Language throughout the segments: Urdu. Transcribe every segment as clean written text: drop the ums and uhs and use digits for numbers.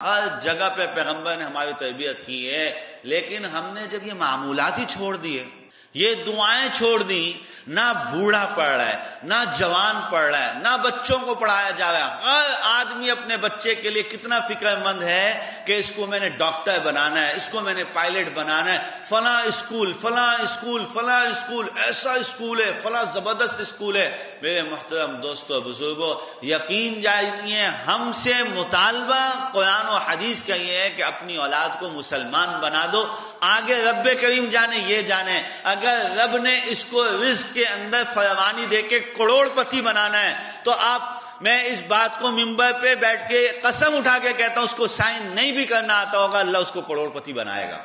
ہر جگہ پہ پیغمبر نے ہماری تربیت کی ہے، لیکن ہم نے جب یہ معمولات ہی چھوڑ دیے، یہ دعائیں چھوڑ دی، نہ بوڑھا پڑھ رہا ہے، نہ جوان پڑھ رہا ہے، نہ بچوں کو پڑھایا جا رہا ہے۔ ہر آدمی اپنے بچے کے لیے کتنا فکر مند ہے کہ اس کو میں نے ڈاکٹر بنانا ہے، اس کو میں نے پائلٹ بنانا ہے، فلاں اسکول فلاں اسکول فلاں اسکول، ایسا اسکول ہے، فلاں زبردست اسکول ہے۔ میرے محترم دوستو بزرگوں، یقین جانیے ہم سے مطالبہ قرآن و حدیث کا یہ ہے کہ اپنی اولاد کو مسلمان بنا دو، آگے رب کریم جانے یہ جانے۔ اگر رب نے اس کو رزق کے اندر فراوانی دے کے کروڑ پتی بنانا ہے تو میں اس بات کو ممبر پہ بیٹھ کے قسم اٹھا کے کہتا ہوں، اس کو سائن نہیں بھی کرنا آتا ہوگا، اللہ اس کو کروڑ پتی بنائے گا۔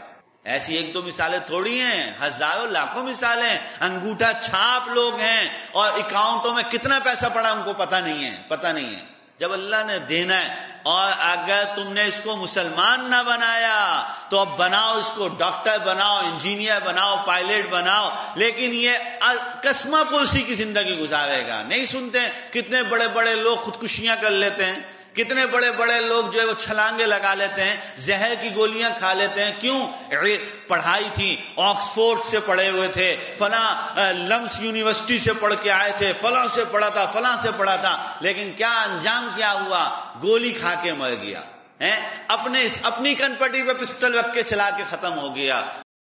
ایسی ایک دو مثالیں تھوڑی ہیں، ہزاروں لاکھوں مثالیں۔ انگوٹھا چھاپ لوگ ہیں اور اکاؤنٹوں میں کتنا پیسہ پڑا ان کو پتہ نہیں ہے۔ جب اللہ نے دینا ہے، اور اگر تم نے اس کو مسلمان نہ بنایا تو اب بناؤ، اس کو ڈاکٹر بناؤ، انجینئر بناؤ، پائلٹ بناؤ، لیکن یہ قسمہ پرسی کی زندگی گزارے گا۔ نہیں سنتے کتنے بڑے بڑے لوگ خودکشیاں کر لیتے ہیں، کتنے بڑے بڑے لوگ جو ہے وہ چھلانگے لگا لیتے ہیں، زہر کی گولیاں کھا لیتے ہیں۔ کیوں؟ پڑھائی تھی، آکسفورڈ سے پڑھے ہوئے تھے، فلاں لمس یونیورسٹی سے پڑھ کے آئے تھے، فلاں سے پڑھا تھا، فلاں سے پڑھا تھا، لیکن کیا انجام کیا ہوا؟ گولی کھا کے مر گیا، اپنی کن پٹی پہ پسٹل رکھ کے چلا کے ختم ہو گیا۔